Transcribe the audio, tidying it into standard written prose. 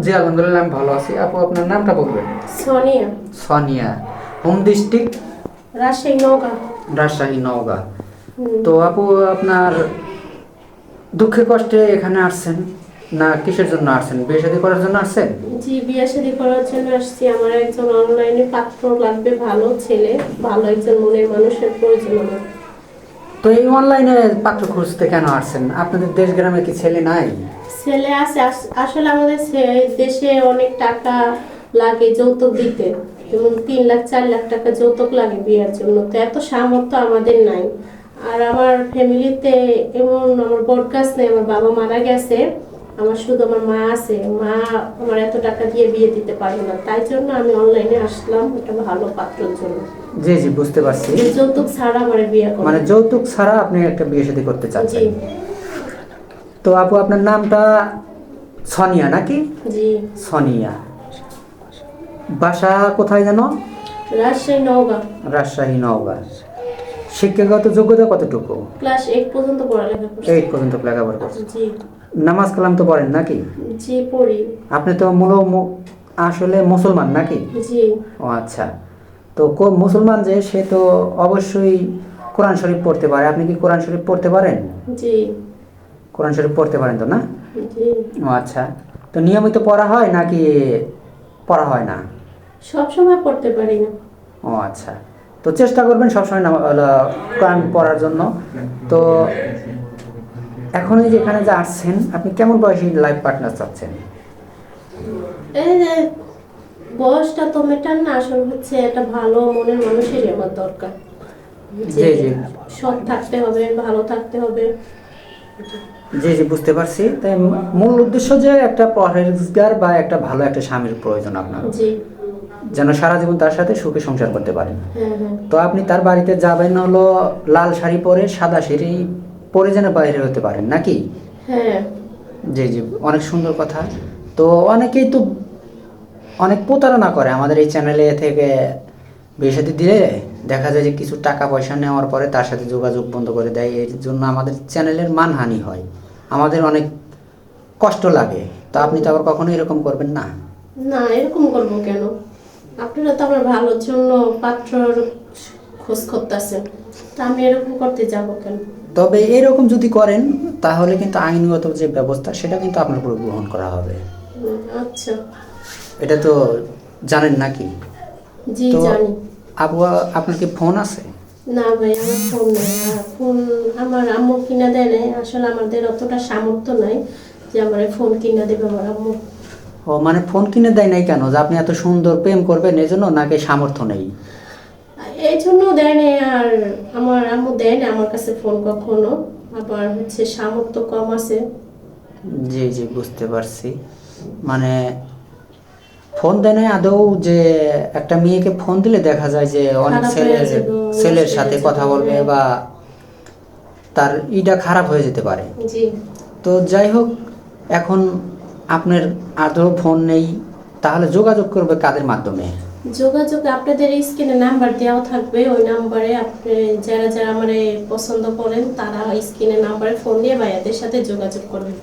জি আলহামদুলিল্লাহ আমি ভালো আছি। আপু আপনার নামটা বলবেন? সোনিয়া। সোনিয়া। Home district? রাজশাহী, নওগাঁ। রাজশাহী, নওগাঁ। হুম। তো আপু আপনার দুঃখে কষ্টে এখানে আসছেন না কিসের জন্য আসছেন? বিয়ে শাদী করার জন্য আসছেন? জি, বিয়ে শাদী করার জন্য আসছি। আমার একজন অনলাইনে পাত্র লাগবে, ভালো ছেলে, ভালো একজন মনের মানুষের প্রয়োজন আমার। তো এই অনলাইনে পাত্র খুঁজতে কেন আসছেন? আপনাদের দেশ গ্রামে কি ছেলে নাই? ছেলে আছে, আসলে আমাদের দেশে অনেক টাকা লাগে যৌতুক দিতে, যেমন 3 লাখ 4 লাখ টাকা যৌতুক লাগে বিয়ের জন্য। তো এত সামর্থ্য আমাদের নাই। আর আমার ফ্যামিলিতে এমন আমার বরগাছ নেই, আমার বাবা মারা গেছে, আমার শুধু আমার মা আছে। মা আমার এত টাকা দিয়ে বিয়ে দিতে পারবে না, তাই জন্য আমি অনলাইনে আসলাম একটা ভালো পাত্রের জন্য। জি জি বুঝতে পারছি। যৌতুক ছাড়া আমার বিয়ে করব, মানে যৌতুক ছাড়া আপনি একটা বিয়ে শাদী করতে জি চাচ্ছেন? তো আপু আপনার নামটা সোনিয়া নাকি? জি। সোনিয়া। বাসা কোথায় যেন? রাজশাহী, নওগাঁ। রাজশাহী, নওগাঁ। শিক্ষাগত যোগ্যতা কতটুকু? ক্লাস 8 পর্যন্ত পড়ালেখা করছি। 8 পর্যন্ত লেখাপড়া করছেন। জি নামাজ কালাম তো পড়েন নাকি? জি পড়ি। আপনি তো আসলে মুসলমান নাকি? জি ও আচ্ছা। তো মুসলমান যে সে তো অবশ্যই কোরআন শরীফ পড়তে পারে। আপনি কি কোরআন শরীফ পড়তে পারেন? জি কোরআন শরীফ পড়তে পারেন তো না? জি। ও আচ্ছা। তো নিয়মিত পড়া হয় নাকি পড়া হয় না? সব সময় পড়তে পারি না। ও আচ্ছা। তো চেষ্টা করবেন সবসময় কোরআন পড়ার জন্য। তো এখন এই যে এখানে যে আসছেন, আপনি কেমন বয়সী লাইফ পার্টনার চাচ্ছেন? এই যে বয়সটা তো মেটার না, আসলে হচ্ছে একটা ভালো মনের মানুষেরই আমার দরকার। যে জি জি সৎ থাকতে হবে, ভালো থাকতে হবে। জি জি বুঝতে পারছি। তাই মূল উদ্দেশ্য যে একটা পরহেজগার বা একটা ভালো একটা স্বামীর প্রয়োজন আপনার, জি যেন সারা জীবন তার সাথে সুখে সংসার করতে পারেন। হ্যাঁ হ্যাঁ। তো আপনি তার বাড়িতে যাবেন হলো লাল শাড়ি পরে, সাদা শাড়ি পরে যেন বাইরে হতে পারেন নাকি? হ্যাঁ জি জি অনেক সুন্দর কথা। তো অনেকেই তো অনেক প্রতারণা করে আমাদের এই চ্যানেলে থেকে। বিয়ে শাদী দিলে দেখা যায় যে কিছু টাকা পয়সা নেওয়ার পরে তার সাথে যোগাযোগ বন্ধ করে দেয়। এর জন্য আমাদের চ্যানেলের মানহানি হয়, আমাদের অনেক কষ্ট লাগে। তো আপনি তো আবার কখনো এরকম করবেন না। না, এরকম করবো কেন? আপনারা তো আমার ভালোর জন্য পাত্রর খোঁজ করতেছেন, তা আমি এরকম করতে যাব কেন? তবে এরকম যদি করেন তাহলে কিন্তু আইনগত যে ব্যবস্থা সেটা কিন্তু আপনার উপর গ্রহণ করা হবে। আচ্ছা। এটা তো জানেন নাকি? জি তো জানি। আপু আপনার কি ফোন আছে? না ভাই, আমার ফোন নেই। ফোন আমার আম্মু কিনা দেয় নাই, আসলে আমাদের অতটা সামর্থ্য নাই যে আমার ফোন কিনা দেবে আমার আম্মু। ও মানে ফোন কিনে দেয় নাই কেন? যে আপনি এত সুন্দর প্রেম করবেন এই জন্য, নাকি সামর্থ্য নেই? এই জন্য দেয় নাই। আর আমার আম্মু দেয় না আমার কাছে ফোন কখনো, আবার হচ্ছে সামর্থ্য কম আছে। জি জি বুঝতে পারছি। মানে ফোন দেয় নাই আদৌ? যে একটা মেয়েকে ফোন দিলে দেখা যায় যে অনেক খারাপ হয়ে ছেলের যাবে, ছেলের নষ্ট সাথে হয়ে কথা যাবে, বলবে হ্যাঁ। বা তার খারাপ হয়ে যেতে পারে। জি। তো যাই হোক, এখন আপনার আদৌ ফোন নেই, তাহলে যোগাযোগ করবে কাদের মাধ্যমে? যোগাযোগ আপনাদের স্ক্রিনে নাম্বার দেওয়া থাকবে, ওই নাম্বারে আপনি যারা যারা আমার পছন্দ করেন তারা স্ক্রিনে নাম্বারে ফোন দিয়ে ভাইয়াদের সাথে যোগাযোগ করবেন।